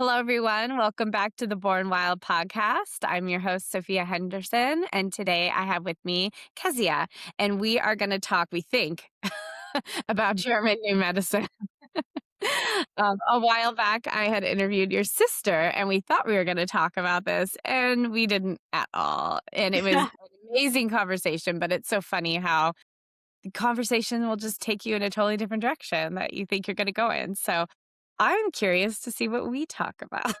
Hello, everyone. Welcome back to the Born Wild podcast. I'm your host, Sophia Henderson, and today I have with me Kezia, and we are going to talk, we think, about German new medicine. A while back, I had interviewed your sister, and we thought we were going to talk about this, and we didn't at all. And it was an amazing conversation, but it's so funny how the conversation will just take you in a totally different direction that you think you're going to go in. So I'm curious to see what we talk about.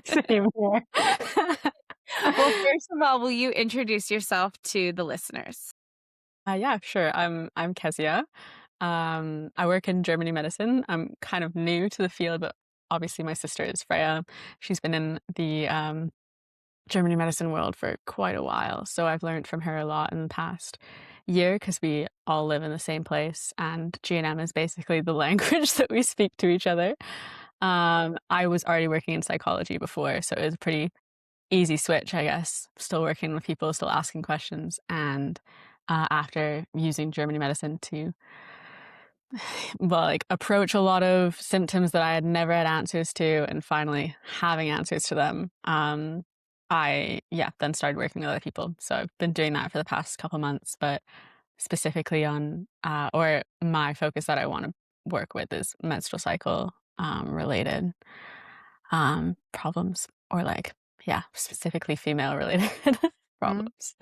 Same here. Well, first of all, will you introduce yourself to the listeners? Yeah, sure. I'm Kezia. I work in Germany medicine. I'm kind of new to the field, but obviously my sister is Freya. She's been in the Germany medicine world for quite a while, so I've learned from her a lot in the past year because we all live in the same place, and G&M is basically the language that we speak to each other. I was already working in psychology before, so it was a pretty easy switch, I guess. Still working with people, still asking questions, and after using Germany medicine to approach a lot of symptoms that I had never had answers to, and finally having answers to them, I then started working with other people. So I've been doing that for the past couple months, but specifically on or my focus that I want to work with is menstrual cycle related problems, or specifically female related Mhm. problems.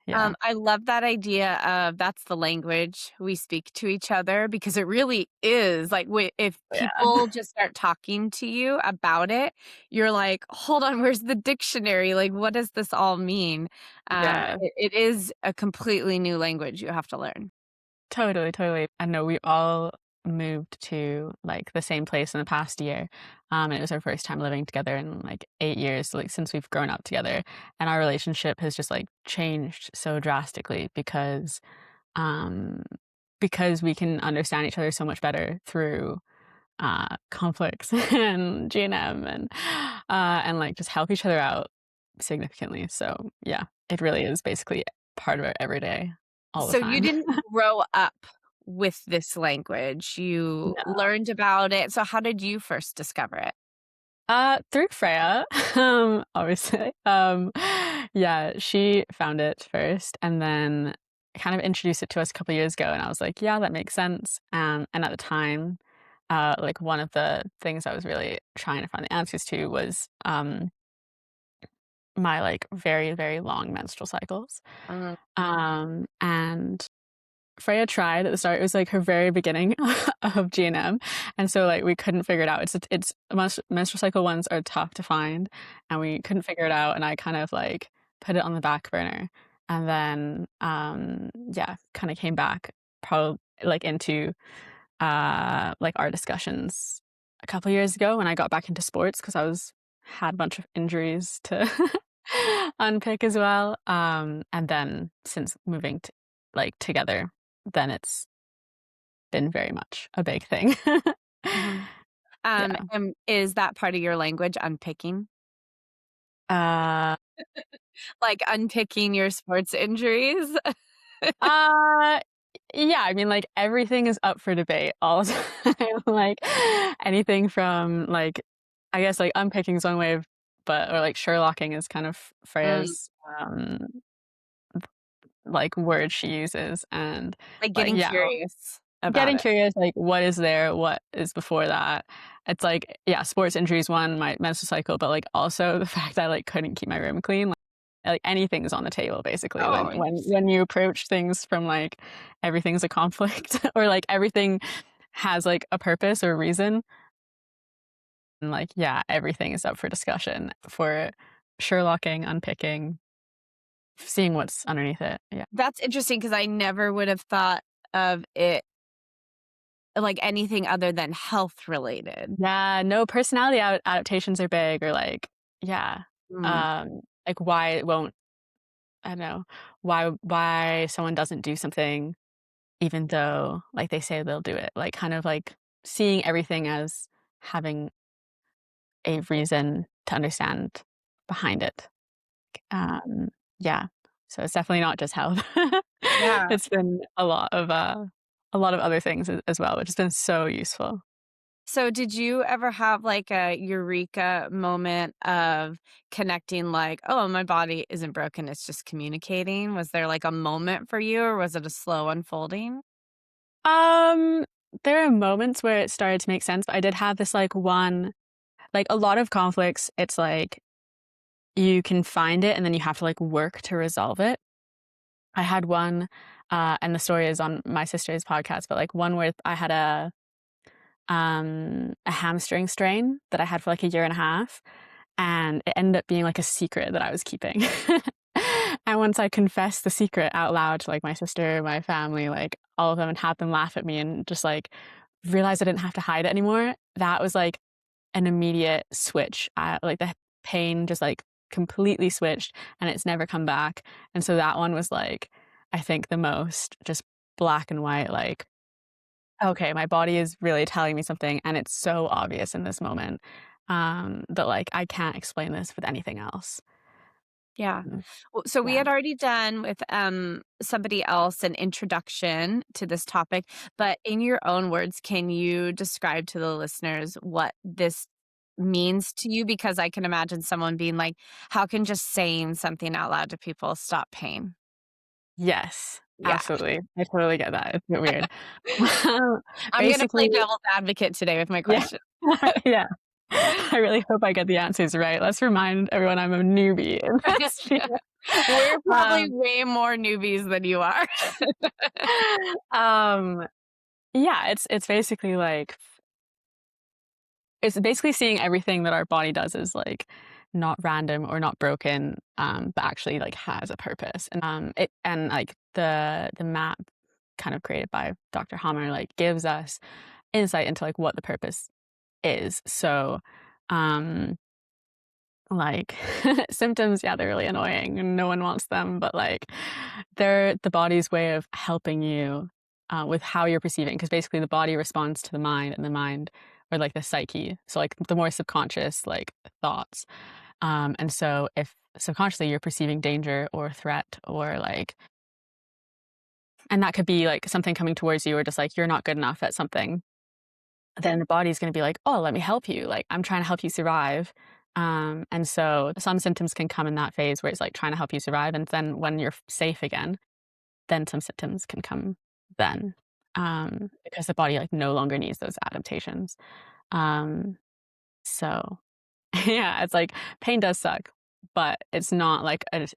Yeah. I love that idea of that's the language we speak to each other because it really is like if Yeah. people just start talking to you about it, you're like, hold on, where's the dictionary? Like, what does this all mean? Yeah. It is a completely new language you have to learn. Totally, totally. I know we all moved to like the same place in the past year. And it was our first time living together in like 8 years, like since we've grown up together. And our relationship has just like changed so drastically um because we can understand each other so much better through conflicts and G&M and like just help each other out significantly. So yeah, it really is basically part of our everyday all the So you time. didn't grow up with this language. You No. learned about it. So how did you first discover it? Through Freya, obviously. Yeah, she found it first and then kind of introduced it to us a couple years ago, and I was like, yeah, that makes sense. And at the time, like one of the things I was really trying to find the answers to was my like very, very long menstrual cycles. Uh, And Freya tried at the start. It was like her very beginning of G&M, and so like we couldn't figure it out. It's menstrual cycle ones are tough to find, and we couldn't figure it out. And I kind of like put it on the back burner, and then kind of came back probably like into like our discussions a couple years ago when I got back into sports because I was had a bunch of injuries to unpick as well. And then since moving together, then it's been very much a big thing. mhm. Yeah. Is that part of your language, unpicking? Uh, Like unpicking your sports injuries? uh, yeah, I mean, like, everything is up for debate all the time. Like, anything from, like, I guess, like, unpicking is one way of or, like, Sherlocking is kind of Mm, Freya's, like, word she uses, and, like like, getting yeah, curious about getting it. curious, like, what is there? What is before that? It's like, yeah, sports injuries, one, my menstrual cycle, but, like, also the fact that I, like, couldn't keep my room clean, like anything's on the table basically Oh, when interesting. you approach things from, like, everything's a conflict or, like, everything has, like, a purpose or a reason, and, like, yeah, everything is up for discussion, for Sherlocking, unpicking, seeing what's underneath it, yeah. That's interesting because I never would have thought of it like anything other than health related. Yeah, no, personality adaptations are big, or, like, yeah, Mm, like, why it won't I don't know, why someone doesn't do something even though, like, they say they'll do it, like, kind of, like, seeing everything as having a reason to understand behind it. Um, yeah, so it's definitely not just health. yeah. It's been a lot of other things as well, which has been so useful. So did you ever have like a eureka moment of connecting like, "Oh, my body isn't broken, it's just communicating?" Was there like a moment for you or was it a slow unfolding? Um, there are moments where it started to make sense, but I did have this, like, a lot of conflicts, it's like you can find it and then you have to, like, work to resolve it. I had one, and the story is on my sister's podcast, but, like, one where I had a hamstring strain that I had for, like, a year and a half, and it ended up being, like, a secret that I was keeping. And once I confessed the secret out loud to, like, my sister, my family, like, all of them, and had them laugh at me and just, like, realize I didn't have to hide it anymore, that was, like, an immediate switch. Like, the pain just, like, completely switched, and it's never come back, and so that one was, like, I think the most just black and white, like, "Okay, my body is really telling me something, and it's so obvious in this moment, that, like, I can't explain this with anything else." Yeah. Mm, So we yeah. had already done with somebody else an introduction to this topic, but in your own words, can you describe to the listeners what this means to you? Because I can imagine someone being like, how can just saying something out loud to people stop pain? Yes, Yeah. absolutely. I totally get that. It's a bit weird. I'm going to Basically play devil's advocate today with my yeah. question. Yeah. I really hope I get the answers right. Let's remind everyone I'm a newbie in this field. We're probably Um, way more newbies than you are. um, yeah, it's basically like it's basically seeing everything that our body does is, like, not random or not broken, but actually, like, has a purpose, and, like, the map kind of created by Dr. Hammer, like, gives us insight into, like, what the purpose is. So, um, like, symptoms, yeah, they're really annoying and no one wants them, but, like, they're the body's way of helping you, with how you're perceiving, because basically the body responds to the mind and the mind or, like, the psyche, so, like, the more subconscious, like, thoughts, and so if subconsciously you're perceiving danger or threat or, like, and that could be, like, something coming towards you or just, like, you're not good enough at something, then the body's gonna be like, "Oh, let me help you, like, I'm trying to help you survive." And so some symptoms can come in that phase where it's, like, trying to help you survive, and then when you're safe again, then some symptoms can come then, because the body, like, no longer needs those adaptations. Um, so yeah, it's like pain does suck, but it's not like a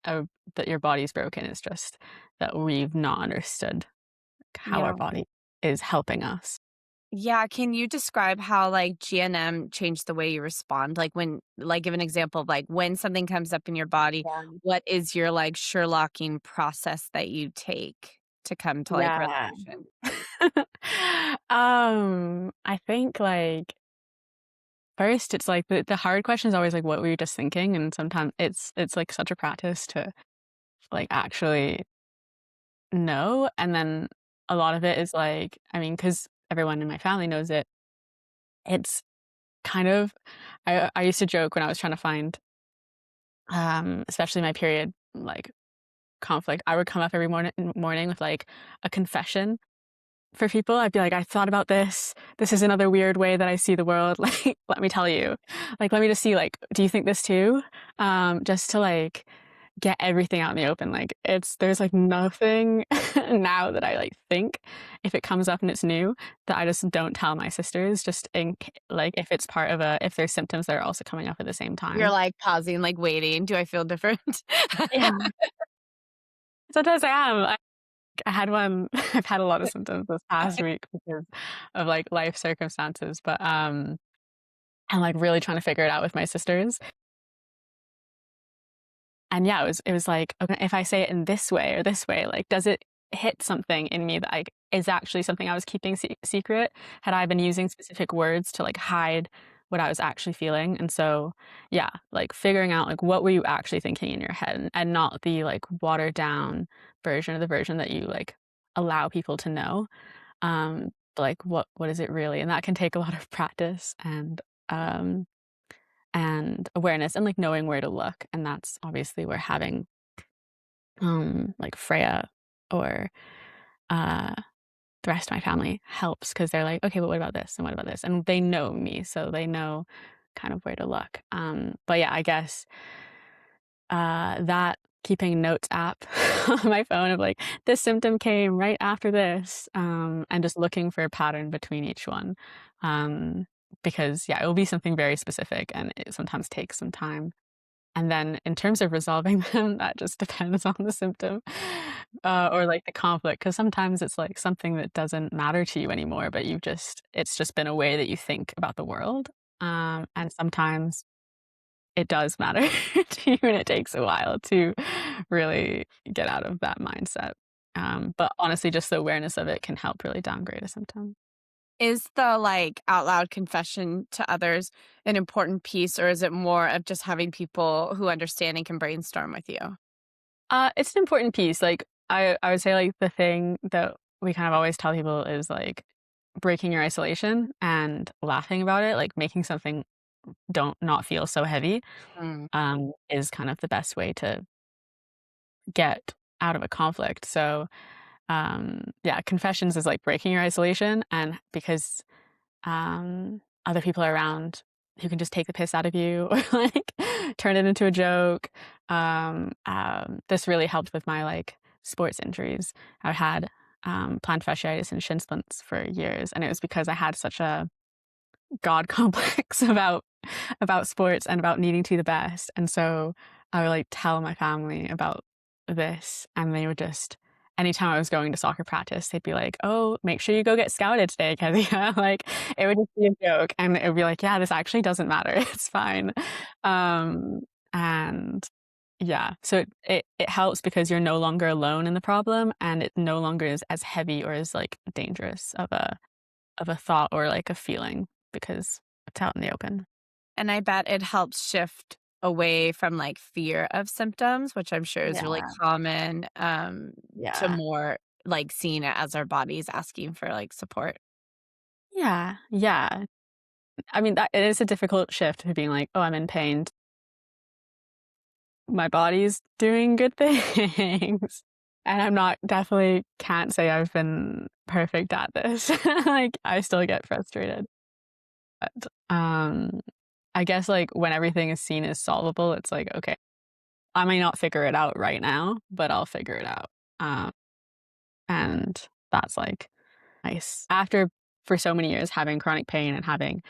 that your body's broken, it's just that we've not understood how our Yeah. body is helping us. Yeah, can you describe how, like, GNM changed the way you respond? Like, give an example of, like, when something comes up in your body, Yeah. what is your, like, Sherlocking process that you take to come to, like, Yeah. resolution? I think, like, first, it's, like, the hard question is always, like, "What were you just thinking?" And sometimes it's, like, such a practice to, like, actually know, and then a lot of it is, like I mean, because everyone in my family knows it, it's kind of I used to joke when I was trying to find, especially my period, like, conflict, I would come up every morning with, like, a confession for people. I'd be like, "I thought about this. This is another weird way that I see the world. Like, let me tell you. Like, let me just see, like, do you think this too?" Just to, like, get everything out in the open. Like, there's, like, nothing now that I, like, think if it comes up and it's new that I just don't tell my sisters just like, if it's part of if there's symptoms that are also coming up at the same You're, time. like, pausing, like, waiting, "Do I feel different?" Yeah. Sometimes I am. I had one I've had a lot of symptoms this past week because of, like, life circumstances, but, I'm, like, really trying to figure it out with my sisters. And yeah, it was like, "Okay, if I say it in this way or this way, like, does it hit something in me that, like, is actually something I was keeping secret? Had I been using specific words to, like, hide what I was actually feeling?" And so, yeah, like, figuring out, like, what were you actually thinking in your head and not the, like, watered down version of the version that you, like, allow people to know. But, like, what is it really? And that can take a lot of practice um and awareness and, like, knowing where to look, and that's obviously where having, like, Freya or, uh, the rest of my family helps because 'cause they're like, "Okay, but what about this, and what about this?" And they know me, so they know kind of where to look. But yeah, I guess, that keeping notes app on my phone of, like, this symptom came right after this, and just looking for a pattern between each one. Um, because, yeah, it will be something very specific, and it sometimes takes some time. And then in terms of resolving them, that just depends on the symptom, or, like, the conflict. Because sometimes it's, like, something that doesn't matter to you anymore, but it's just been a way that you think about the world. And sometimes it does matter to you, and it takes a while to really get out of that mindset. But honestly, just the awareness of it can help really downgrade a symptom. Is the, like, out loud confession to others an important piece, or is it more of just having people who understand and can brainstorm with you? It's an important piece. Like, I would say, like, the thing that we kind of always tell people is, like, breaking your isolation and laughing about it, like, making something don't not feel so heavy, Mm. is kind of the best way to get out of a conflict. So, yeah, confessions is like breaking your isolation, and because other people are around who can just take the piss out of you or like turn it into a joke. This really helped with my like sports injuries. I had plantar fasciitis and shin splints for years, and it was because I had such a god complex about sports and about needing to be the best. And so I would like tell my family about this, and they would just anytime I was going to soccer practice, they'd be like, "Oh, make sure you go get scouted today, Kezia." Like it would just be a joke, and it would be like, "Yeah, this actually doesn't matter. It's fine." Um, and yeah, so it helps because you're no longer alone in the problem, and it no longer is as heavy or as like dangerous of a thought or like a feeling because it's out in the open. And I bet it helps shift away from, like, fear of symptoms, which I'm sure is really Yeah, common, to yeah. more, like, seeing it as our bodies asking for, like, support. Yeah, yeah. I mean, that it is a difficult shift to being like, "Oh, I'm in pain. My body's doing good things." And I'm not definitely can't say I've been perfect at this. Like, I still get frustrated. But, I guess, like, when everything is seen as solvable, it's like, "Okay, I may not figure it out right now, but I'll figure it out." Um, and that's, like, nice. After for so many years having chronic pain and having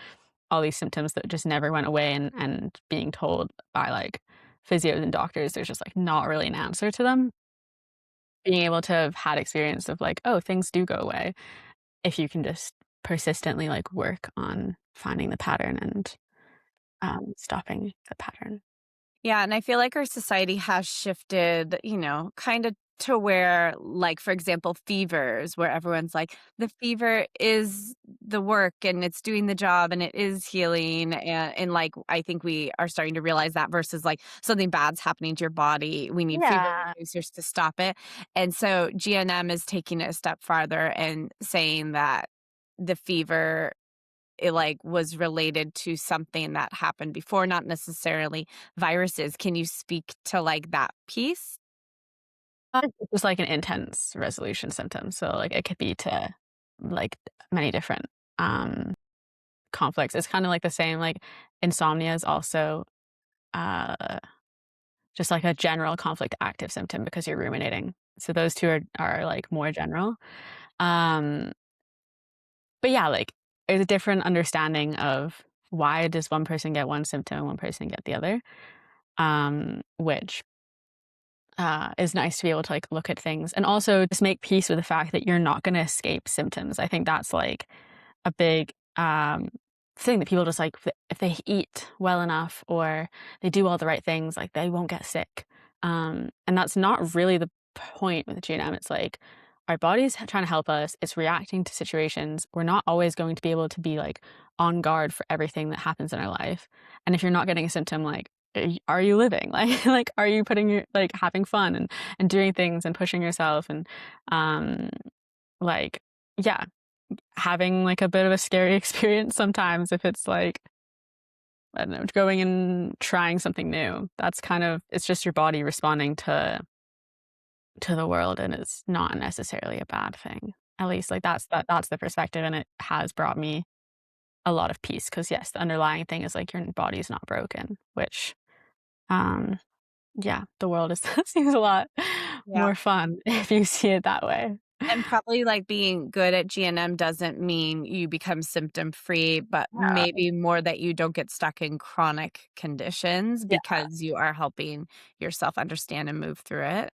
all these symptoms that just never went away and being told by, like, physios and doctors there's just, like, not really an answer to them, being able to have had experience of, like, "Oh, things do go away," if you can just persistently, like, work on finding the pattern and, stopping the pattern. Yeah, and I feel like our society has shifted, kind of to where, like, for example, fevers, where everyone's like, the fever is the work and it's doing the job and it is healing. And like, I think we are starting to realize that versus like something bad's happening to your body. We need fever Yeah. reducers to stop it. And so GNM is taking it a step farther and saying that the fever it, like, was related to something that happened before, not necessarily viruses. Can you speak to, like, that piece? It's just like an intense resolution symptom, so, like, it could be to, like, many different, um, conflicts. It's kinda like the same, like, insomnia is also, uh, just like a general conflict active symptom because you're ruminating. So those 2 are, like, more general. Um, but yeah, like, there's a different understanding of why does one person get one symptom and one person get the other, which is nice to be able to like look at things and also just make peace with the fact that you're not going to escape symptoms. I think that's like a big thing that people just like if they eat well enough or they do all the right things, like they won't get sick. And that's not really the point with GNM. It's like our body's trying to help us. It's reacting to situations. We're not always going to be able to be like on guard for everything that happens in our life. And if you're not getting a symptom, like are you living? Like, are you putting your like, having fun and doing things and pushing yourself and, um, like, yeah, having, like, a bit of a scary experience sometimes if it's, like, I don't know, going and trying something new. That's kind of it's just your body responding to the world, and it's not necessarily a bad thing. At least, like, that's the perspective, and it has brought me a lot of peace. Because yes, the underlying thing is, like, your body's not broken, which, um, yeah, the world is seems a lot Yeah. more fun if you see it that way. And probably, like, being good at GNM doesn't mean you become symptom free, but Yeah, maybe more that you don't get stuck in chronic conditions yeah, because you are helping yourself understand and move through it.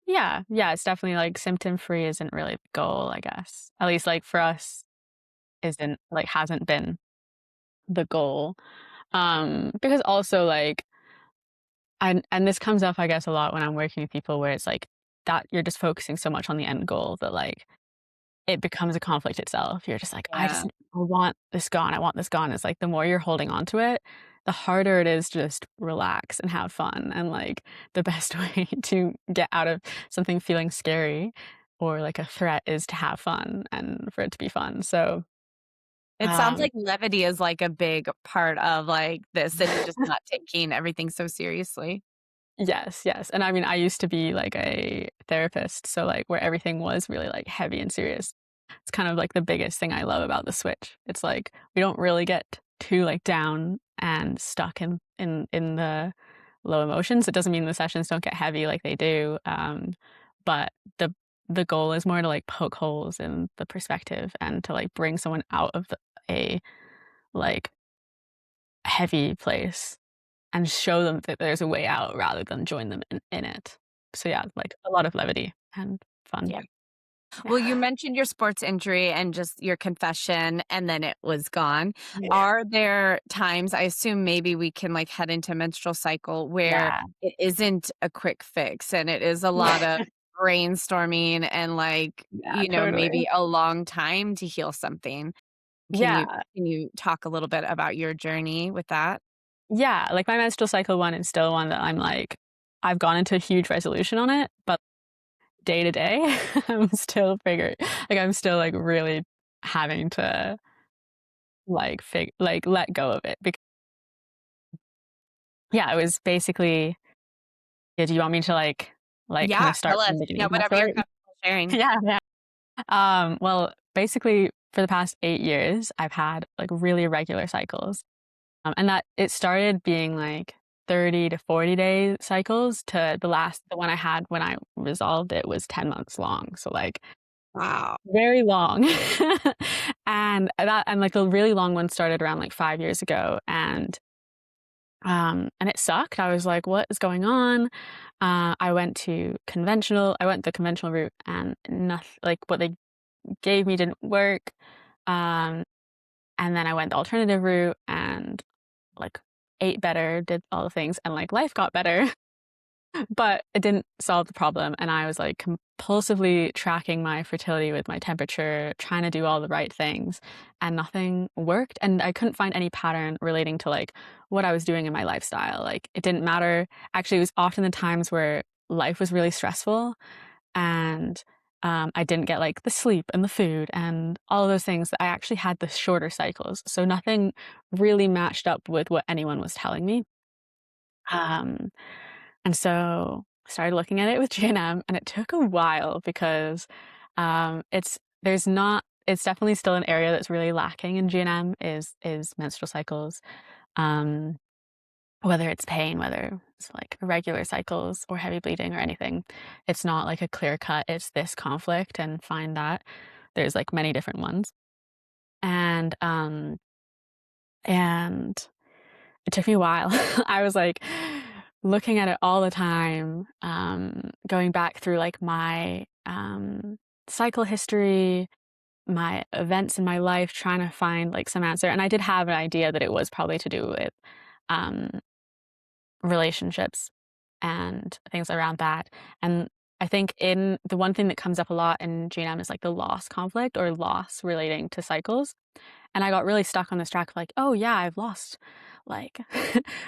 yeah, yeah, it's definitely, like, symptom free isn't really the goal, I guess. At least, like, for us, isn't like, hasn't been the goal. Because also, like, and this comes up, I guess, a lot when I'm working with people where it's like that you're just focusing so much on the end goal that, like, it becomes a conflict itself. You're just like, Yeah. I want this gone. I want this gone." It's like the more you're holding on to it, the harder it is to just relax and have fun. And like the best way to get out of something feeling scary or like a threat is to have fun and for it to be fun. So, It sounds um like levity is, like, a big part of, like, this and just not taking everything so seriously. yes, yes. And I mean, I used to be like a therapist, so like where everything was really like heavy and serious. It's kind of like the biggest thing I love about the switch. It's like we don't really get too like down and stuck in the low emotions. It doesn't mean the sessions don't get heavy like they do. But the goal is more to like poke holes in the perspective and to like bring someone out of a like heavy place and show them that there's a way out rather than join them in it. So yeah, like a lot of levity and fun. Yeah. Yeah. Well, you mentioned your sports injury and just your confession, and then it was gone. Yeah. Are there times, I assume maybe we can like head into menstrual cycle where Yeah. it isn't a quick fix and it is a lot of brainstorming and like, Yeah, totally. maybe a long time to heal something. Yeah. Can you talk a little bit about your journey with that? Yeah, like my menstrual cycle one is still one that I'm like I've gone into a huge resolution on it, but day to day, I'm still like really having to like like let go of it because yeah, it was basically yeah, do you want me to kind Yeah, of start tell from us. the Yeah, beginning of my whatever you're story? comfortable sharing. Yeah, yeah. Well, basically, for the past 8 years, I've had, like, really irregular cycles, and that it started being, like, 30 to 40-day cycles to the one I had when I resolved it was 10 months long, so, like, Wow. very long. And like, a really long one started around, like, 5 years ago, and it sucked. I was like, "What is going on?" I went the conventional route, and noth like, what they gave me didn't work. Um, and then I went the alternative route and like ate better, did all the things, and like life got better, but it didn't solve the problem. And I was like compulsively tracking my fertility with my temperature, trying to do all the right things, and nothing worked. And I couldn't find any pattern relating to like what I was doing in my lifestyle. Like it didn't matter. Actually, it was often the times where life was really stressful and I didn't get like the sleep and the food and all of those things that I actually had the shorter cycles. So nothing really matched up with what anyone was telling me. Um, and so I started looking at it with GNM and it took a while because there's not it's definitely still an area that's really lacking in GNM is menstrual cycles. Um, whether it's pain, whether it's like irregular cycles or heavy bleeding or anything, it's not like a clear cut, it's this conflict and find that. There's like many different ones. And and it took me a while. I was like looking at it all the time, going back through like my cycle history, my events in my life, trying to find like some answer. And I did have an idea that it was probably to do with um relationships and things around that. And I think in the one thing that comes up a lot in GNM is like the loss conflict or loss relating to cycles. And I got really stuck on this track of like, oh yeah, I've lost like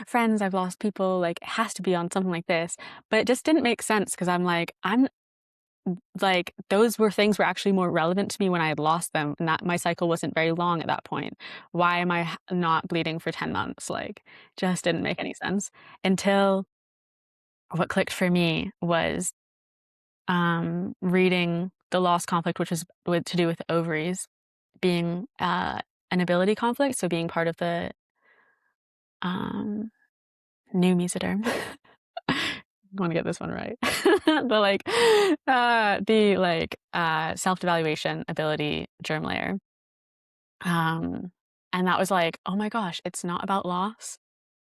friends, I've lost people, like it has to be on something like this. But it just didn't make sense because I'm like those were things were actually more relevant to me when I had lost them and that my cycle wasn't very long at that point. Why am I not bleeding for 10 months? Like just didn't make any sense until what clicked for me was reading the loss conflict, which is to do with ovaries, being an ability conflict, so being part of the um, new mesoderm. I want to get this one right. Self-devaluation ability germ layer. And that was like, oh my gosh, it's not about loss.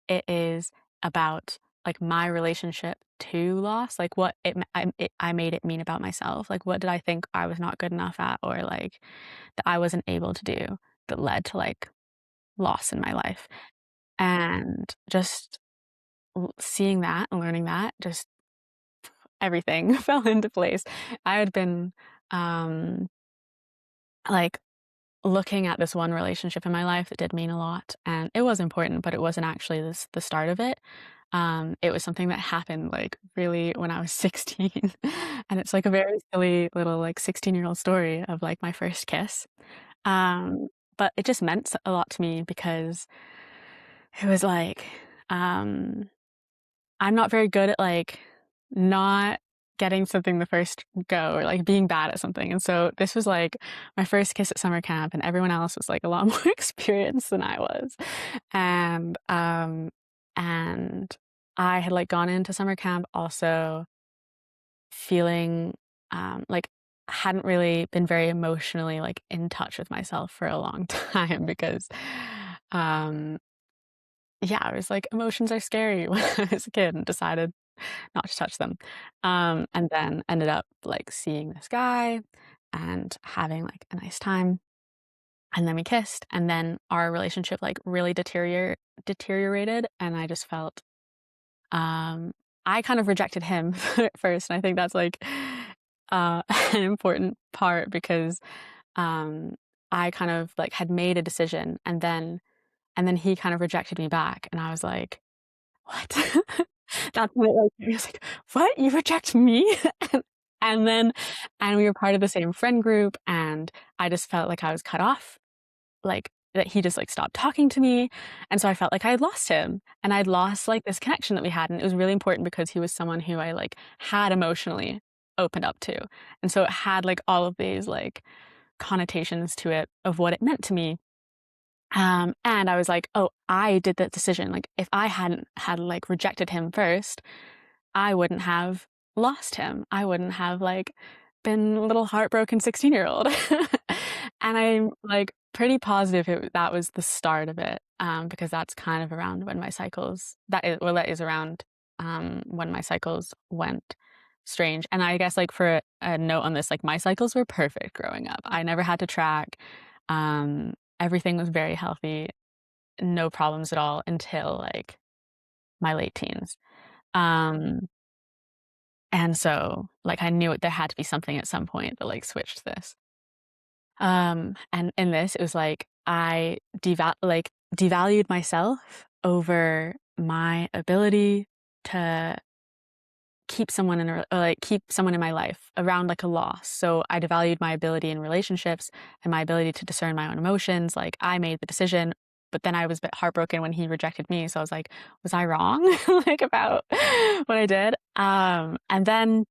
It is about like my relationship to loss, like what I made it mean about myself. Like, what did I think I was not good enough at, or like that I wasn't able to do that led to like loss in my life. And just seeing that and learning that, just everything fell into place. I had been um, like looking at this one relationship in my life that did mean a lot, and it was important, but it wasn't actually the start of it. It was something that happened like really when I was 16, and it's like a very silly little like 16-year-old story of like my first kiss. Um, but it just meant a lot to me because it was like, um, I'm not very good at like not getting something the first go or like being bad at something. And so this was like my first kiss at summer camp, and everyone else was like a lot more experienced than I was. And I had like gone into summer camp also feeling like hadn't really been very emotionally like in touch with myself for a long time because um yeah, I was like emotions are scary when I was a kid and decided not to touch them. And then ended up like seeing this guy and having like a nice time. And then we kissed, and then our relationship like really deteriorated, and I just felt um I kind of rejected him at first, and I think that's like an important part because um I kind of like had made a decision, and then he kind of rejected me back, and I was like, "What?" That's when it, like, he was like, "What? You reject me?" And and then and we were part of the same friend group, and I just felt like I was cut off, like, that he just, like, stopped talking to me, and so I felt like I had lost him, and I'd lost, like, this connection that we had, and it was really important because he was someone who I, like, had emotionally opened up to, and so it had, like, all of these, like, connotations to it of what it meant to me. And I was like, "Oh, I did that decision." Like, if I hadn't had, like, rejected him first, I wouldn't have lost him. I wouldn't have, like, been a little heartbroken 16-year-old. And I'm, like, pretty positive that was the start of it, because that's kind of around when my cycles that is around, when my cycles went strange. And I guess, like, for a note on this, like, my cycles were perfect growing up. I never had to track. Everything was very healthy, no problems at all until, like, my late teens. Um, and so, like, I knew there had to be something at some point that, like, switched this. And in this, it was like devalued myself over my ability to keep someone in my life around like a loss. So I devalued my ability in relationships and my ability to discern my own emotions. Like, I made the decision, but then I was a bit heartbroken when he rejected me. So I was like, was I wrong? Like, about what I did? And then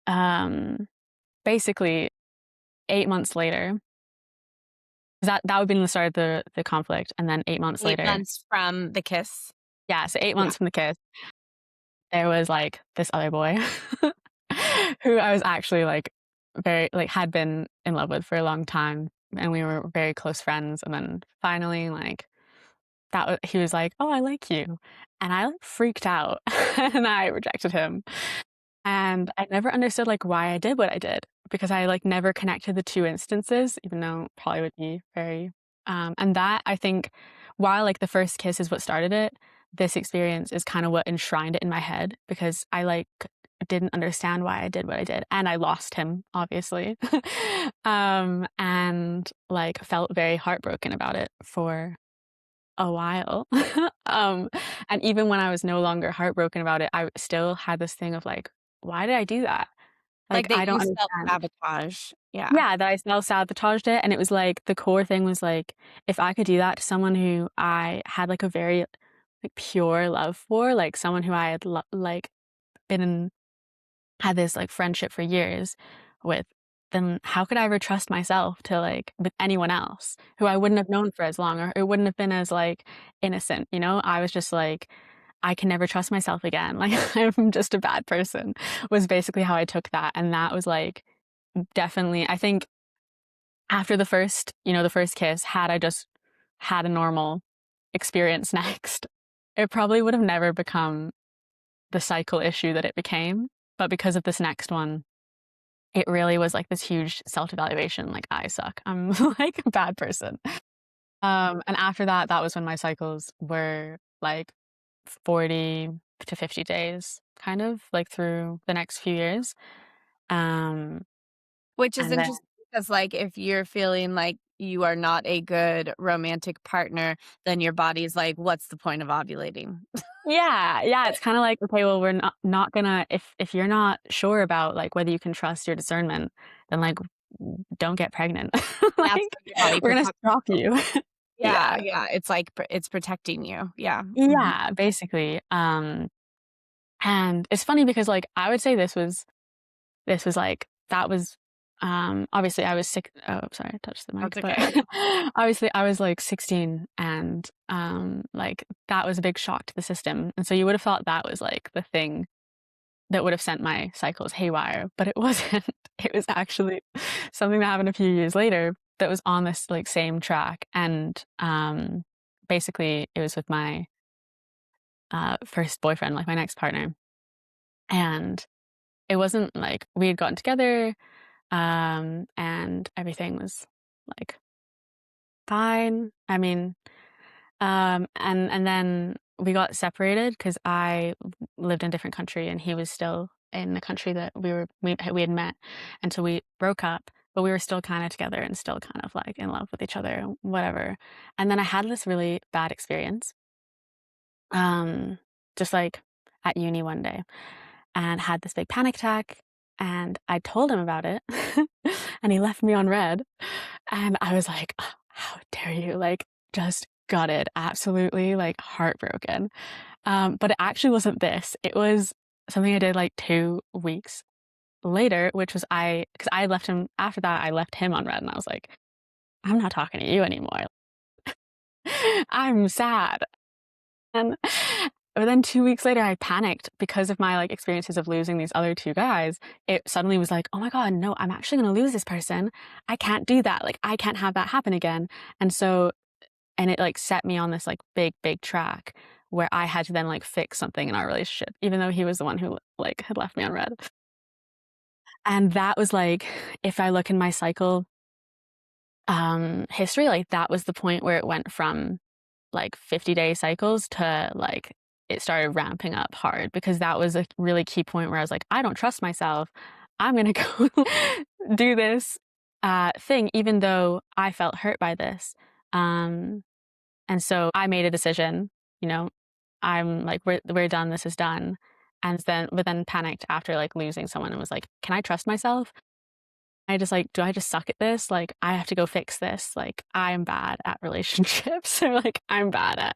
um basically 8 months later, that would have been the start of the conflict. And then 8 months 8 later, months from the kiss. yeah, so eight Yeah. months from the kiss, there was like this other boy who I was actually like very like had been in love with for a long time, and we were very close friends. And then finally, like he was like, "Oh, I like you," and I like freaked out, and I rejected him. And I never understood like why I did what I did because I like never connected the two instances, even though it probably would be very. And that I think, while like the first kiss is what started it, this experience is kind of what enshrined it in my head because I like didn't understand why I did what I did, and I lost him obviously, and like felt very heartbroken about it for a while. Um, and even when I was no longer heartbroken about it, I still had this thing of like, why did I do that? Like, Like that I don't you understand. self-sabotage. Yeah. Yeah, that I self-sabotaged it, and it was like the core thing was like, if I could do that to someone who I had like a very like pure love for, like someone who I had like been in, had this like friendship for years, with, then how could I ever trust myself to like with anyone else who I wouldn't have known for as long, or it wouldn't have been as like innocent, you know? I was just like, I can never trust myself again. Like I'm just a bad person was basically how I took that. And that was like definitely, I think after the first, the first kiss, had I just had a normal experience next, it probably would have never become the cycle issue that it became. But because of this next one, it really was like this huge self-evaluation. Like I suck. I'm like a bad person. And after that, that was when my cycles were like 40 to 50 days, kind of like through the next few years. Um, Which is and then interesting because, like, if you're feeling like you are not a good romantic partner, then your body's like, "What's the point of ovulating?" yeah, yeah, it's kind of like, okay, well, we're not gonna if you're not sure about like whether you can trust your discernment, then like don't get pregnant. That's Like how your body we're gonna protects stop itself. you. Yeah, Yeah. yeah, it's like it's protecting you. Yeah, mhm. Yeah, basically. And it's funny because like I would say this was like that was obviously I was sick. Oh, sorry, I touched the mic, That's but okay. obviously I was like 16 and like that was a big shock to the system. And so you would have thought that was like the thing that would have sent my cycles haywire, but it wasn't. It was actually something that happened a few years later that was on this like same track. And basically it was with my first boyfriend, like my next partner. And it wasn't like we had gotten together, and everything was like fine. I mean, and then we got separated because I lived in a different country and he was still in the country that we had met, and so we broke up. But we were still kind of together and still kind of like in love with each other, whatever. And then I had this really bad experience, um, just like at uni one day, and had this big panic attack. And I told him about it, and he left me on red. And I was like, "Oh, how dare you?" Like, just gutted, absolutely like heartbroken. But it actually wasn't this. It was something I did like 2 weeks later, which was because I left him after that. I left him on red, and I was like, I'm not talking to you anymore. I'm sad. And but then 2 weeks later, I panicked because of my like experiences of losing these other two guys. It suddenly was like, oh my God, no, I'm actually going to lose this person. I can't do that. Like, I can't have that happen again. And so, and it like set me on this like big track where I had to then like fix something in our relationship, even though he was the one who like had left me on red. And that was like, if I look in my cycle history, like that was the point where it went from like 50-day cycles to like it started ramping up hard, because that was a really key point where I was like, I don't trust myself. I'm going to go do this thing, even though I felt hurt by this. Um, and so I made a decision, you know, I'm like, we're done. This is done. But then panicked after like losing someone and was like, can I trust myself? I just like, do I just suck at this? Like, I have to go fix this. Like, I'm bad at relationships, or like, I'm bad at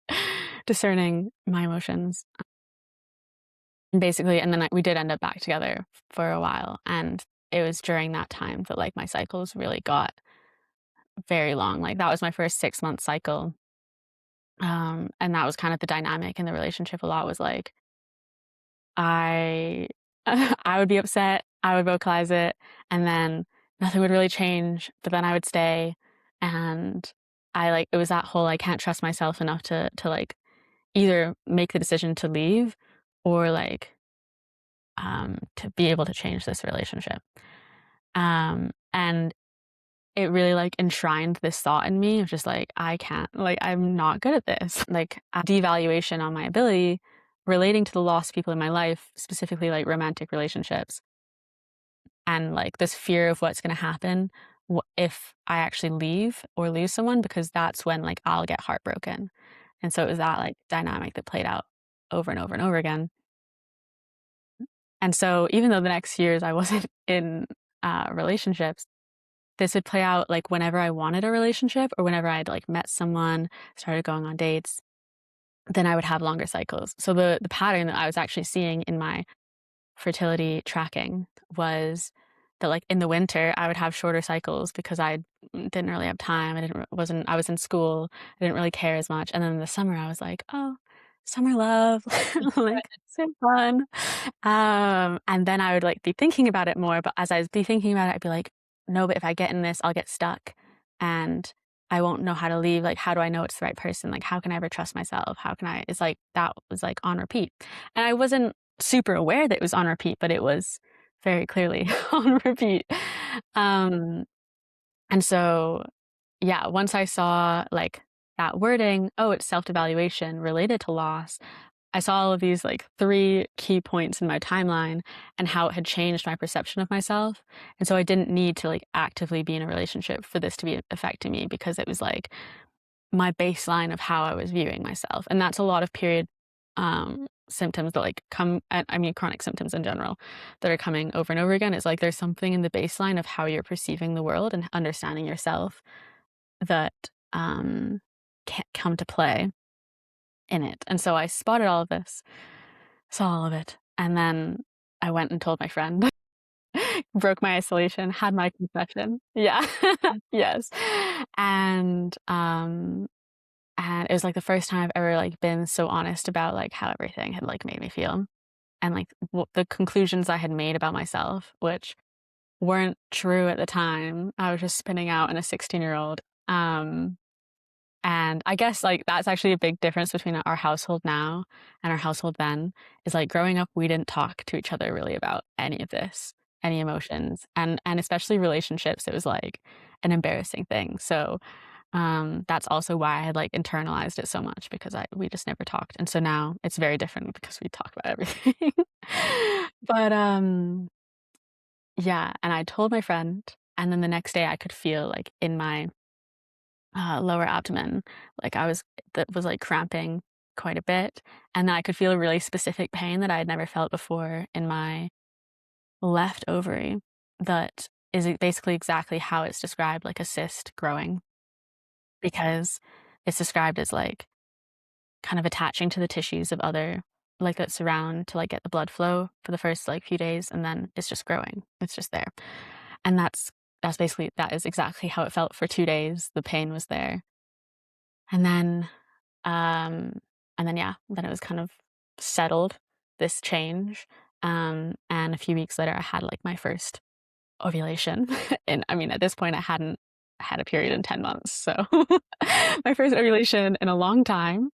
discerning my emotions. Basically, and then we did end up back together for a while. And it was during that time that like my cycles really got very long. Like, that was my first 6-month cycle. And that was kind of the dynamic in the relationship a lot, was like, I I would be upset, I would vocalize it, and then nothing would really change, but then I would stay, and I like it was that whole I can't trust myself enough to like either make the decision to leave or like to be able to change this relationship. And it really like enshrined this thought in me of just like, I can't, like, I'm not good at this. Like, a devaluation on my ability relating to the lost people in my life, specifically like romantic relationships, and like this fear of what's going to happen if I actually leave or lose someone, because that's when like I'll get heartbroken. And so it was that like dynamic that played out over and over and over again. And so even though the next years I wasn't in relationships, this would play out like whenever I wanted a relationship or whenever I'd like met someone, started going on dates, then I would have longer cycles. So the pattern that I was actually seeing in my fertility tracking was that like in the winter I would have shorter cycles because I didn't really have time. I was in school. I didn't really care as much. And then in the summer I was like, oh, summer love, like so fun. And then I would like be thinking about it more, but as I'd be thinking about it, I'd be like, no, but if I get in this, I'll get stuck and I won't know how to leave. Like, how do I know it's the right person? Like, how can I ever trust myself? How can I? It's like that was like on repeat. And I wasn't super aware that it was on repeat, but it was very clearly on repeat. Um, and so, yeah, once I saw like that wording, oh, it's self-evaluation related to loss, I saw all of these like 3 key points in my timeline and how it had changed my perception of myself. And so I didn't need to like actively be in a relationship for this to be affecting me because it was like my baseline of how I was viewing myself. And that's a lot of period symptoms that like come, I mean, chronic symptoms in general that are coming over and over again. It's like there's something in the baseline of how you're perceiving the world and understanding yourself that can't come to play in it. And so I spotted all of this, saw all of it, and then I went and told my friend, broke my isolation, had my confession. Yeah. Yes. And and it was like the first time I've ever like been so honest about like how everything had like made me feel and like the conclusions I had made about myself, which weren't true at the time. I was just spinning out in a 16-year-old. And I guess like that's actually a big difference between our household now and our household then is like growing up, we didn't talk to each other really about any of this, any emotions, and especially relationships. It was like an embarrassing thing. So that's also why I had like internalized it so much because we just never talked. And so now it's very different because we talk about everything. But yeah, and I told my friend, and then the next day I could feel like in my lower abdomen, like that was like cramping quite a bit. And then I could feel a really specific pain that I had never felt before in my left ovary that is basically exactly how it's described, like a cyst growing, because it's described as like kind of attaching to the tissues of other like that surround to like get the blood flow for the first like few days and then it's just growing. It's just there. And that's basically that is exactly how it felt for 2 days. The pain was there. And then Um, and then, yeah, then it was kind of settled, this change. And a few weeks later, I had like my first ovulation. And I mean, at this point, I hadn't had a period in 10 months. So my first ovulation in a long time.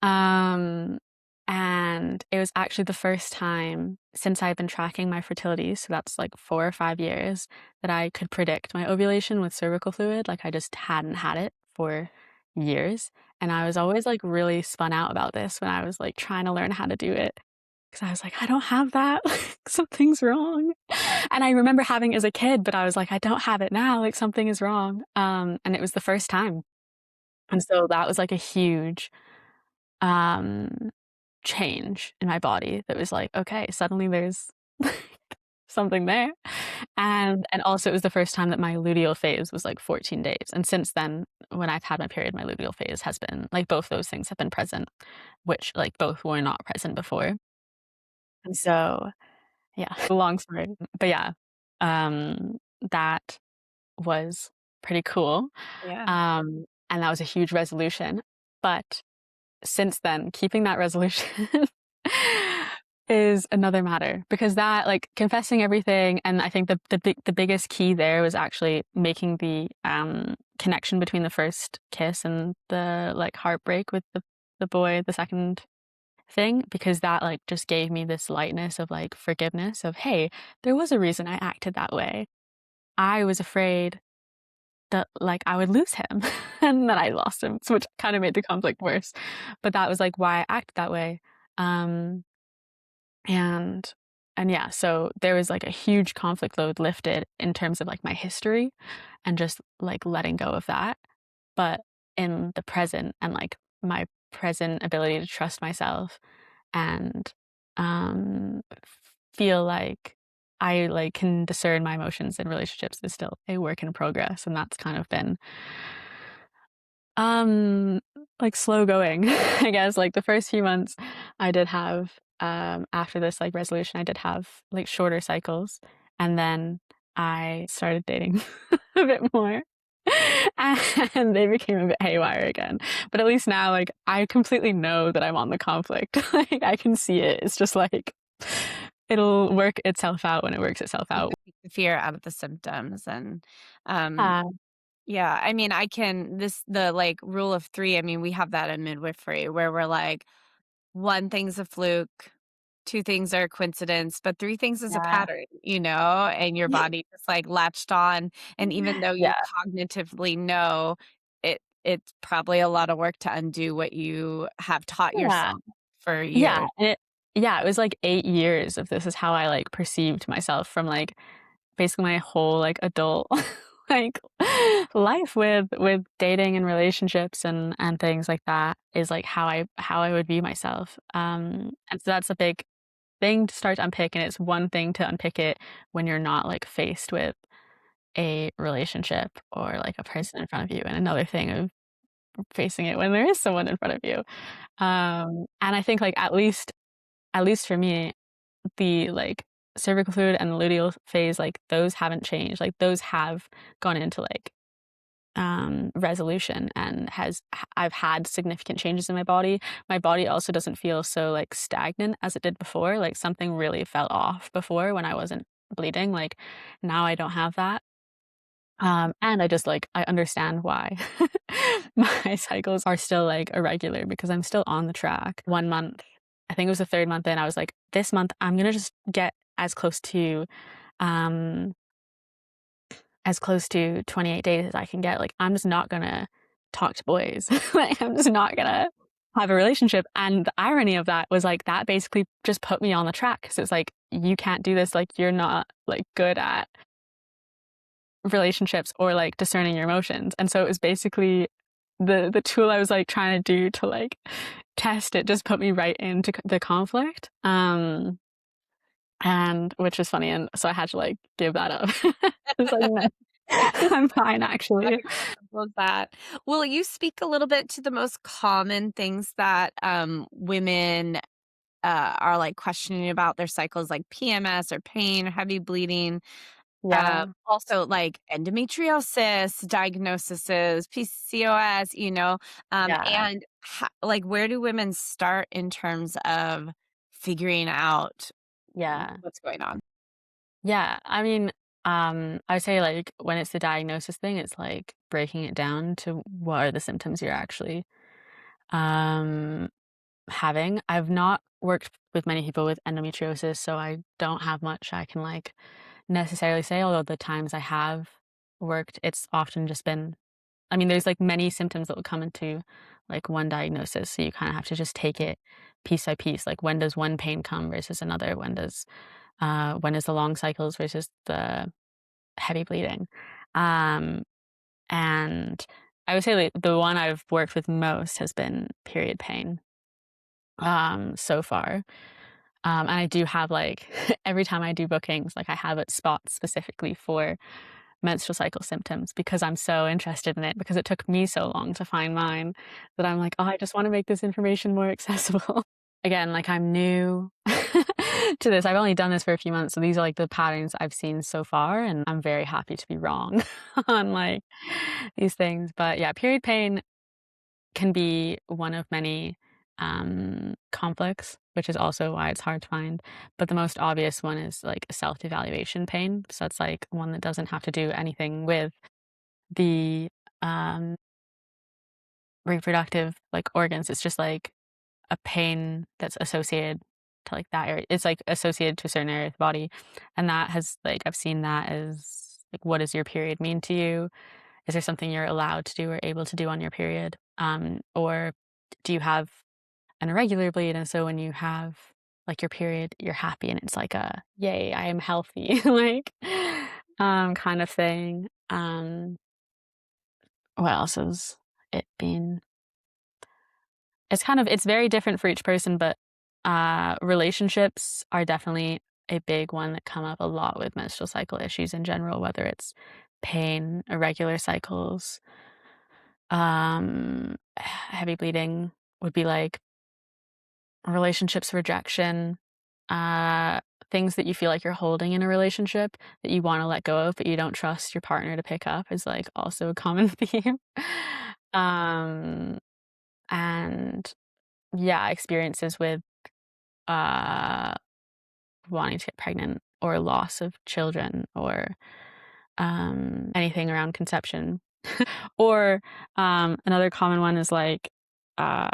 Um, and it was actually the first time since I've been tracking my fertility, so that's like 4 or 5 years, that I could predict my ovulation with cervical fluid. Like I just hadn't had it for years. And I was always like really spun out about this when I was like trying to learn how to do it. Cause I was like, I don't have that. Like, something's wrong. And I remember having it as a kid, but I was like, I don't have it now. Like something is wrong. And it was the first time. And so that was like a huge um change in my body that was like, okay, suddenly there's something there. And also it was the first time that my luteal phase was like 14 days. And since then, when I've had my period, my luteal phase has been like both those things have been present, which like both were not present before. And so yeah, long story. But yeah, that was pretty cool. Yeah. And that was a huge resolution. But since then, keeping that resolution is another matter because that like confessing everything, and I think the biggest key there was actually making the connection between the first kiss and the like heartbreak with the boy, the second thing, because that like just gave me this lightness of like forgiveness of, hey, there was a reason I acted that way. I was afraid that like I would lose him and then I lost him, so which kind of made the conflict worse. But that was like why I acted that way. Um and and yeah, so there was like a huge conflict load lifted in terms of like my history and just like letting go of that. But in the present and like my present ability to trust myself and feel like I like can discern my emotions in relationships is still a work in progress. And that's kind of been um like slow going. I guess like the first few months I did have after this like resolution I did have like shorter cycles, and then I started dating a bit more. And they became a bit haywire again. But at least now, like, I completely know that I'm on the conflict. Like, I can see it. It's just like it'll work itself out when it works itself You out. can take the fear out of the symptoms and, um, Uh, yeah, I mean, I can this the, like, rule of 3, I mean, we have that in midwifery where we're like, 1 thing's a fluke, 2 things are a coincidence, but 3 things is a yeah. pattern, and your body just, like, latched on, and even though you Yeah. cognitively know, it's probably a lot of work to undo what you have taught Yeah. yourself for Yeah. years. Yeah, it was like 8 years of this is how I, like, perceived myself from, like, basically my whole, like, adult, like, life with dating and relationships and things like that is, like, how I would view myself. And so that's a big thing to start to unpick, and it's one thing to unpick it when you're not, like, faced with a relationship or, like, a person in front of you, and another thing of facing it when there is someone in front of you. And I think, like, at least for me, the, like, cervical fluid and the luteal phase, like, those haven't changed, like, those have gone into, like, resolution and I've had significant changes in my body. My body also doesn't feel so, like, stagnant as it did before, like, something really felt off before when I wasn't bleeding, like, now I don't have that. And I just, like, I understand why my cycles are still, like, irregular because I'm still on the track. 1 month, I think it was the 3rd month in, I was like, "This month, I'm gonna just get um, as close to 28 days as I can get. Like, I'm just not gonna talk to boys. Like, I'm just not gonna have a relationship." And the irony of that was, like, that basically just put me on the track because it's like, "You can't do this, like, you're not, like, good at relationships or, like, discerning your emotions." And so it was basically the tool I was, like, trying to do to, like, test it just put me right into the conflict, and which was funny, and so I had to, like, give that up. It's like, "No, I'm fine, How actually." acceptable is that? Will you speak a little bit to the most common things that, women, are, like, questioning about their cycles, like PMS or pain or heavy bleeding? Yeah, Also, like, endometriosis diagnoses, PCOS, yeah, and like, where do women start in terms of figuring out yeah. what's going on? Yeah, I mean, I would say, like, when it's the diagnosis thing, it's, like, breaking it down to what are the symptoms you're actually, um, having. I've not worked with many people with endometriosis, so I don't have much I can, like, necessarily say, although the times I have worked, it's often just been I mean, there's, like, many symptoms that will come into, like, one diagnosis, so you kinda have to just take it piece by piece, like, when does one pain come versus another? When is the long cycles versus the heavy bleeding? Um, and I would say, like, the one I've worked with most has been period pain, so far. And I do have, like every time I do bookings, like, I have it spot specifically for menstrual cycle symptoms because I'm so interested in it, because it took me so long to find mine that I'm like, "Oh, I just wanna make this information more accessible." Again, like, I'm new to this. I've only done this for a few months, so these are, like, the patterns I've seen so far, and I'm very happy to be wrong on, like, these things. But, yeah, period pain can be one of many, conflicts, which is also why it's hard to find. But the most obvious one is, like, self-evaluation pain. So it's, like, one that doesn't have to do anything with the, um, reproductive, like, organs. It's just, like, a pain that's associated to, like, that area. It's, like, associated to a certain area of the body, and that has, like, I've seen that as, like, what does your period mean to you? Is there something you're allowed to do or able to do on your period? Or do you have an irregular bleed, and so when you have, like, your period, you're happy and it's like a, "Yay, I am healthy," like, kind of thing. What else has it been? It's very different for each person, but, relationships are definitely a big one that come up a lot with menstrual cycle issues in general, whether it's pain, irregular cycles, heavy bleeding would be, like, relationships, rejection, things that you feel like you're holding in a relationship that you wanna let go of, but you don't trust your partner to pick up is, like, also a common theme. Um, and yeah, experiences with, uh, wanting to get pregnant or loss of children or, anything around conception. Or, another common one is, like, uh,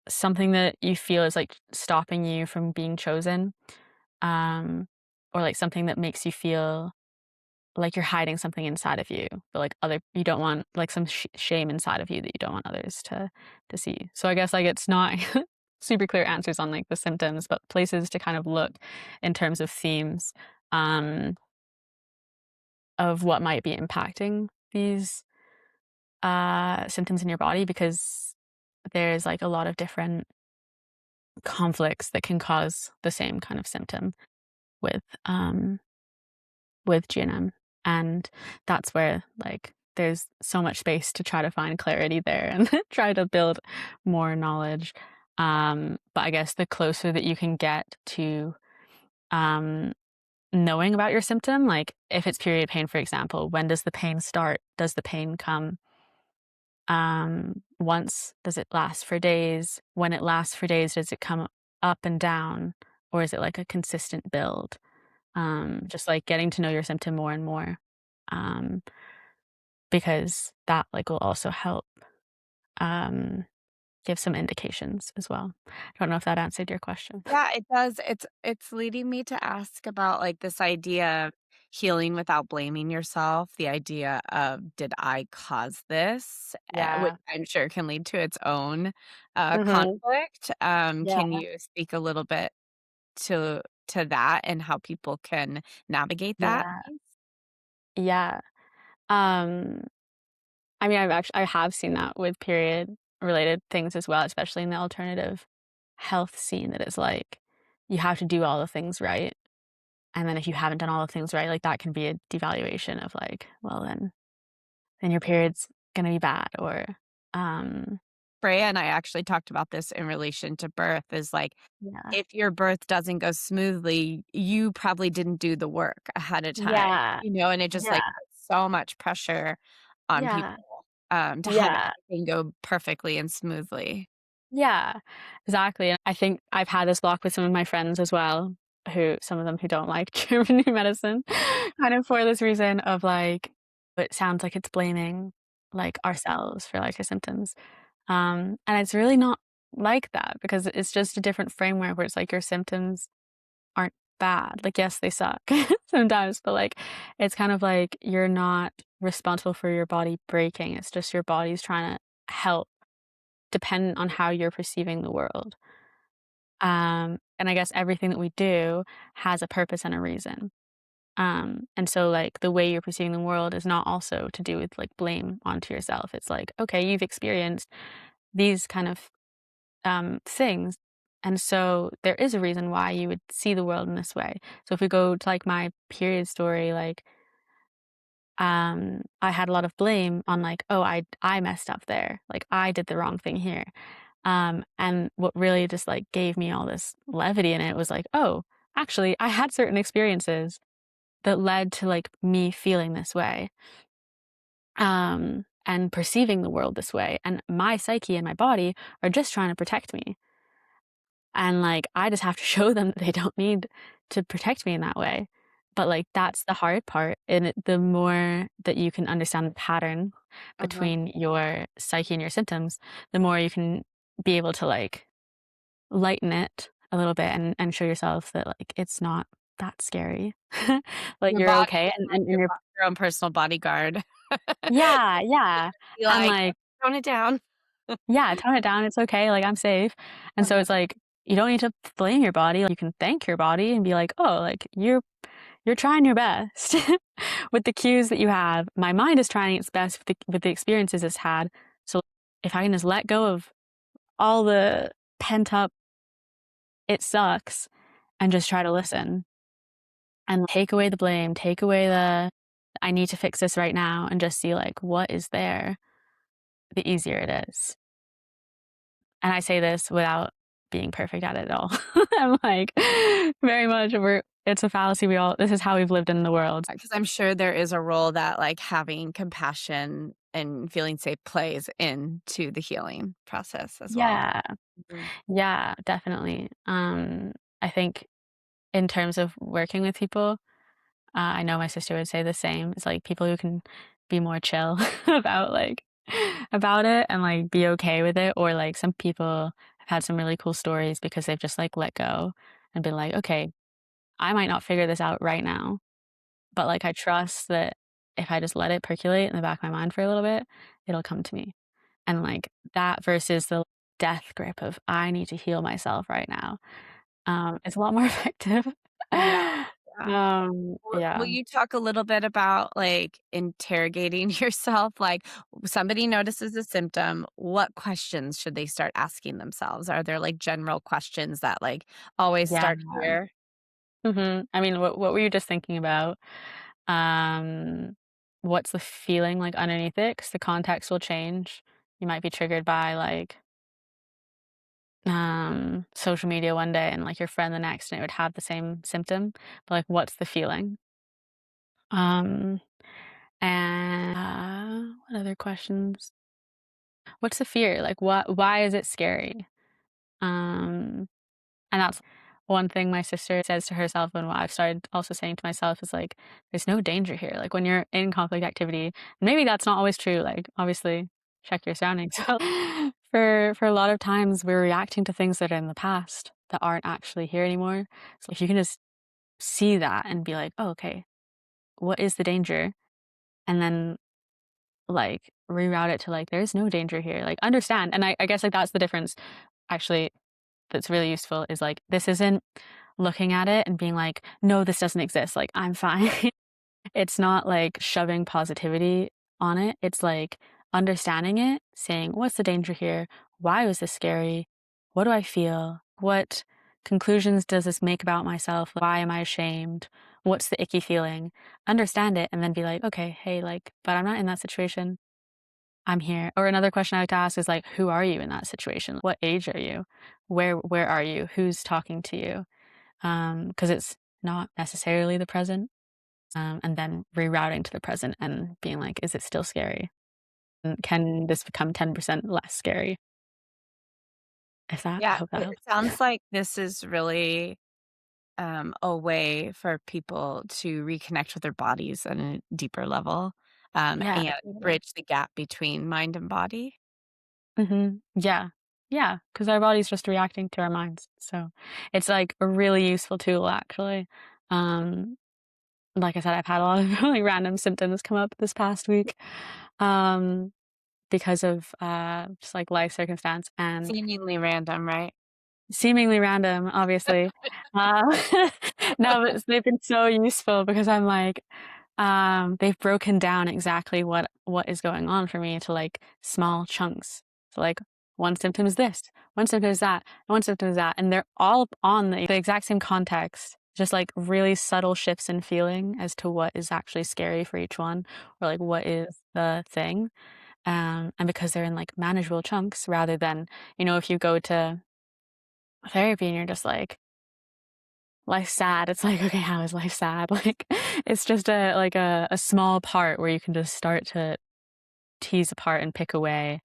something that you feel is, like, stopping you from being chosen, um, or, like, something that makes you feel like you're hiding something inside of you, but, like, other you don't want, like, some shame inside of you that you don't want others to see. So I guess, like, it's not super clear answers on, like, the symptoms, but places to kind of look in terms of themes, um, of what might be impacting these, symptoms in your body because there's, like, a lot of different conflicts that can cause the same kind of symptom with, with GNM, and that's where, like, there's so much space to try to find clarity there and try to build more knowledge, but I guess the closer that you can get to, um, knowing about your symptom, like, if it's period pain, for example, when does the pain start? Does the pain come, once? Does it last for days? When it lasts for days, does it come up and down, or is it, like, a consistent build? Just, like, getting to know your symptom more and more, um, because that, like, will also help, um, give some indications as well. I don't know if that answered your question. Yeah, it does. It's leading me to ask about, like, this idea of healing without blaming yourself, the idea of, "Did I cause this?" Which Yeah. I'm sure can lead to its own, Mhm. conflict. Yeah. Can you speak a little bit to that and how people can navigate that Yeah. piece? Yeah. Um, I mean, I have seen that with period related things as well, especially in the alternative health scene that it's like, you have to do all the things right, and then if you haven't done all the things right, like, that can be a devaluation of, like, well, then your period's gonna be bad or, um Freya and I actually talked about this in relation to birth is like, yeah. if your birth doesn't go smoothly, you probably didn't do the work ahead of time, Yeah. and it just, like, Yeah. puts so much pressure on Yeah. people, to have Yeah. everything go perfectly and smoothly. Yeah. Exactly, and I think I've had this block with some of my friends as well, who some of them who don't like German new medicine, kind of for this reason of, like, it sounds like it's blaming, like, ourselves for, like, our symptoms, and it's really not like that because it's just a different framework where it's like your symptoms aren't bad. Like, yes, they suck sometimes, but, like, it's kind of like you're not responsible for your body breaking. It's just your body's trying to help dependent on how you're perceiving the world. And I guess everything that we do has a purpose and a reason. And so, like, the way you're perceiving the world is not also to do with, like, blame onto yourself. It's like, okay, you've experienced these kind of things. And so there is a reason why you would see the world in this way. So if we go to, like, my period story, like, I had a lot of blame on, like, oh, I messed up there. Like, I did the wrong thing here. And what really just, like, gave me all this levity in it was like, oh, actually, I had certain experiences that led to, like, me feeling this way, and perceiving the world this way. And my psyche and my body are just trying to protect me. And, like, I just have to show them that they don't need to protect me in that way. But, like, that's the hard part, and the more that you can understand the pattern Uh-huh. between your psyche and your symptoms, the more you can be able to, like, lighten it a little bit and show yourself that, like, it's not that scary. Like, Your you're body okay, is like and you're your own personal bodyguard. yeah, yeah, Be and, like, like "Tone it down." yeah, tone it down, it's okay, like, I'm safe, and so Uh-huh. it's like, you don't need to blame your body, you can thank your body and be like, "Oh, like, you're trying your best with the cues that you have. My mind is trying its best with the experiences it's had, so if I can just let go of all the pent up, it sucks, and just try to listen, and take away the blame, take away the, I need to fix this right now, and just see, like, what is there, the easier it is." And I say this without being perfect at it all. I'm like, very much it's a fallacy. This is how we've lived in the world. Because I'm sure there is a role that, like, having compassion and feeling safe plays into the healing process as well. Yeah. Mhm. Yeah, definitely. I think in terms of working with people, I know my sister would say the same. It's like people who can be more chill about about it and like be okay with it, or like some people have had some really cool stories because they've just like let go and been like, okay, I might not figure this out right now, but like I trust that if I just let it percolate in the back of my mind for a little bit, it'll come to me. And like that versus the death grip of I need to heal myself right now. It's a lot more effective. Yeah, yeah. Will Yeah. you talk a little bit about, like, interrogating yourself? Like, somebody notices a symptom, what questions should they start asking themselves? Are there, like, general questions that, like, always Yeah. start here? I mean, what were you just thinking about? Um, what's the feeling like underneath it? Because the context will change. You might be triggered by social media one day and like your friend the next, and it would have the same symptom. But like, what's the feeling? Um, and what other questions? What's the fear? Like, why is it scary? Um, And that's one thing my sister says to herself, and what I've started also saying to myself is like, there's no danger here. Like when you're in conflict activity, maybe that's not always true. Like obviously check your surroundings. For a lot of times we're reacting to things that are in the past that aren't actually here anymore. So if you can just see that and be like, oh, okay, what is the danger? And then like reroute it to like, there's no danger here. Like understand. And I guess like that's the difference actually that's really useful is like, this isn't looking at it and being like, no, this doesn't exist. Like, I'm fine. It's not like shoving positivity on it. It's like understanding it, saying, what's the danger here? Why was this scary? What do I feel? What conclusions does this make about myself? Why am I ashamed? What's the icky feeling? Understand it and then be like, okay, hey, like, but I'm not in that situation. I'm here. Or another question I like to ask is like, who are you in that situation? What age are you? Where are you? Who's talking to you? Because it's not necessarily the present. And then rerouting to the present and being like, is it still scary? And can this become 10% less scary? I Yeah, hope that it helps. sounds like this is really, a way for people to reconnect with their bodies on a deeper level, Yeah, and totally. bridge the gap between mind and body. Yeah. Yeah. Because our body's just reacting to our minds. So it's like a really useful tool, actually. Um, like I said, I've had a lot of really random symptoms come up this past week. Um, because of just like life circumstance and Seemingly random, right? seemingly random, obviously. Uh, no, but they've been so useful because I'm like, they've broken down exactly what is going on for me to like small chunks. So like one symptom is this, one symptom is that, and one symptom is that, and they're all on the exact same context. Just like really subtle shifts in feeling as to what is actually scary for each one, or like what is the thing. And because they're in like manageable chunks rather than, if you go to therapy and you're just like, life's sad. It's like, okay, how is life sad? Like, it's just a small part where you can just start to tease apart and pick away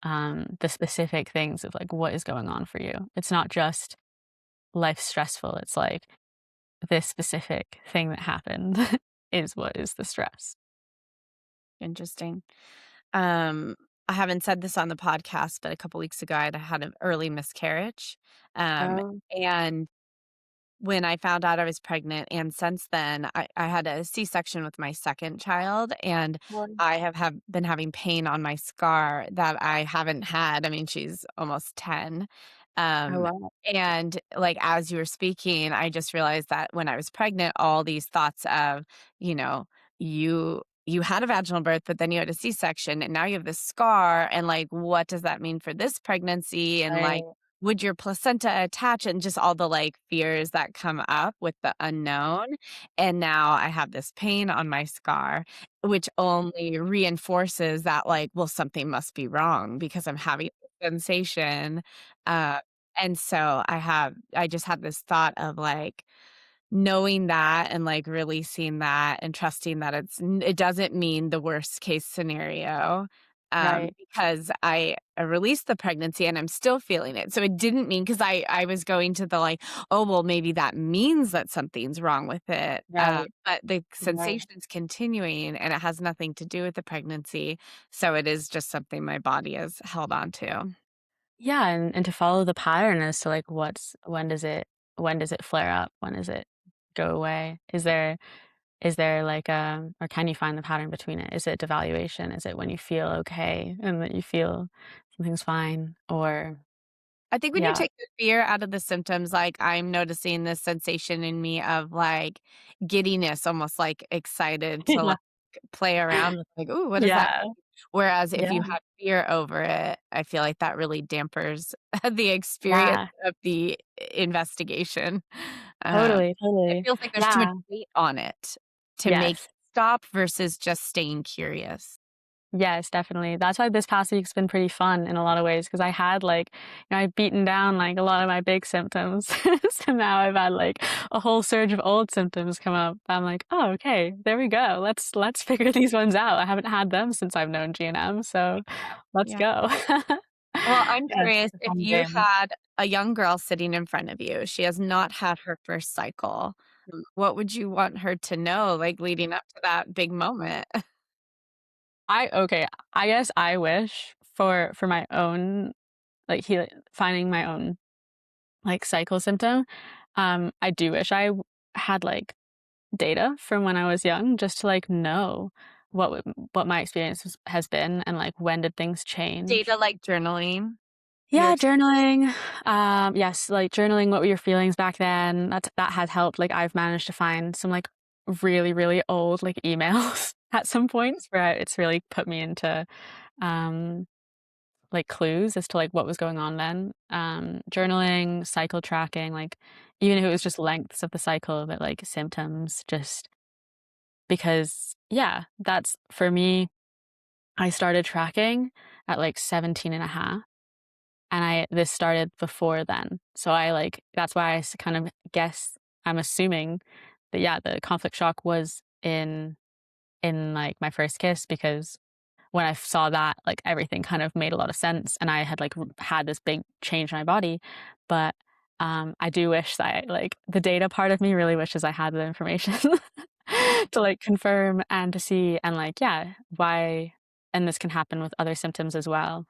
the specific things of like what is going on for you. It's not just life stressful. It's like this specific thing that happened is what is the stress. Interesting. Um, I haven't said this on the podcast, but a couple weeks ago, I'd had an early miscarriage, Oh, and when I found out I was pregnant, and since then, I had a C-section with my second child, and well, I have been having pain on my scar that I haven't had. I mean, she's almost 10. oh Um, wow. and, like, as you were speaking, I just realized that when I was pregnant, all these thoughts of, you know, you had a vaginal birth, but then you had a C-section, and now you have this scar, and, like, what does that mean for this pregnancy? And, like, Right. would your placenta attach, and just all the, like, fears that come up with the unknown, and now I have this pain on my scar, which only reinforces that, like, well, something must be wrong because I'm having this sensation, uh, And so I just had this thought of, like, knowing that and, like, really seeing that and trusting that it doesn't mean the worst case scenario, Right, because I released the pregnancy and I'm still feeling it. So it didn't mean, because I was going to the, like, "Oh, well, maybe that means that something's wrong with it," right, but the right. sensation's continuing, and it has nothing to do with the pregnancy, so it is just something my body has held on to. Yeah, and to follow the pattern as to, like, when does it flare up? When does it go away? Is there, like, or can you find the pattern between it? Is it devaluation? Is it when you feel okay and that you feel something's fine? Or I think when you yeah. take the fear out of the symptoms, like, I'm noticing this sensation in me of, like, giddiness, almost, like, excited to, Yeah. like, play around with, like, "Ooh, what does that Yeah, mean?" Whereas if you yeah, have fear over it, I feel like that really dampers the experience yeah. of the investigation. Totally, It totally. feels like there's too much Yeah. weight on it to make Yes. it stop versus just staying curious. Yes, definitely. That's why this past week's been pretty fun in a lot of ways because I had, like, I'd beaten down, like, a lot of my big symptoms. So now I've had, like, a whole surge of old symptoms come up. I'm like, "Oh, okay, there we go. Let's figure these ones out. I haven't had them since I've known G&M, so let's Yeah. go." Well, I'm Yeah, it's curious such a if fun you game. had a young girl sitting in front of you, she has not had her first cycle, what would you want her to know, like, leading up to that big moment? Okay, I guess I wish for my own, like, finding my own, like, cycle symptom, I do wish had, like, data from when I was young just to, like, know what my experience has been and, like, when did things change. Data like journaling? Your Yeah, ex journaling, yes, like, journaling what were your feelings back then, that has helped, like, I've managed to find some, like, really, really old, like, emails at some points where it's really put me into, um, like, clues as to, like, what was going on then. Journaling, cycle tracking, like, even if it was just lengths of the cycle, but, like, symptoms, just because yeah, that's for me, I started tracking at, like, 17 and a half, and I this started before then. So I, like that's why kind of guess I'm assuming that, yeah, the conflict shock was like, my first kiss because when I saw that, like, everything kind of made a lot of sense, and I had, like, had this big change in my body, but, I do wish that, like, the data part of me really wishes I had the information to, like, confirm and to see and, like, yeah, why and this can happen with other symptoms as well.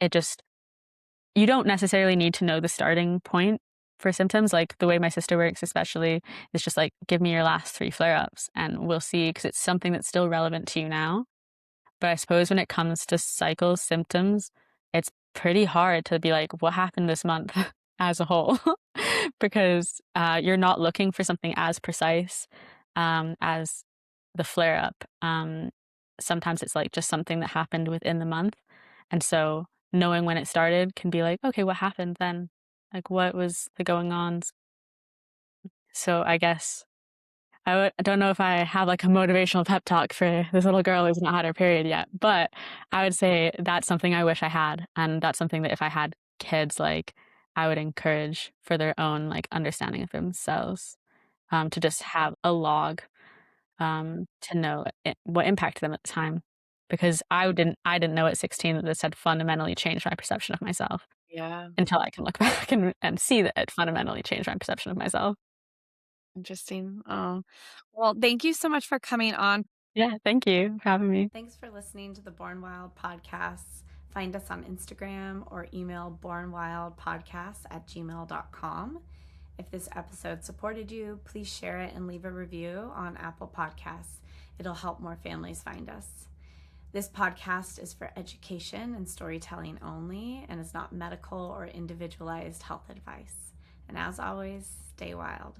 It just you don't necessarily need to know the starting point for symptoms, like, the way my sister works especially, is just like, "Give me your last 3 flare-ups, and we'll see because it's something that's still relevant to you now. But I suppose when it comes to cycle symptoms, it's pretty hard to be like, "What happened this month as a whole?" Because, you're not looking for something as precise, as the flare-up. Sometimes it's, like, just something that happened within the month, and so knowing when it started can be like, "Okay, what happened then? Like, what was the going ons?" So I guess I don't know if I have, like, a motivational pep talk for this little girl who's not had her period yet, but I would say that's something I wish I had, and that's something that if I had kids, like, I would encourage for their own, like, understanding of themselves, to just have a log, to know what impacted them at the time, because I didn't know at 16 that this had fundamentally changed my perception of myself Yeah, until I can look back and see that it fundamentally changed my perception of myself. interesting. Oh, well, thank you so much for coming on. Yeah, thank you for having me. Thanks for listening to the Born Wild podcasts. Find us on Instagram or email bornwildpodcasts@gmail.com. If this episode supported you, please share it and leave a review on Apple Podcasts. It'll help more families find us. This podcast is for education and storytelling only and is not medical or individualized health advice. And as always, stay wild.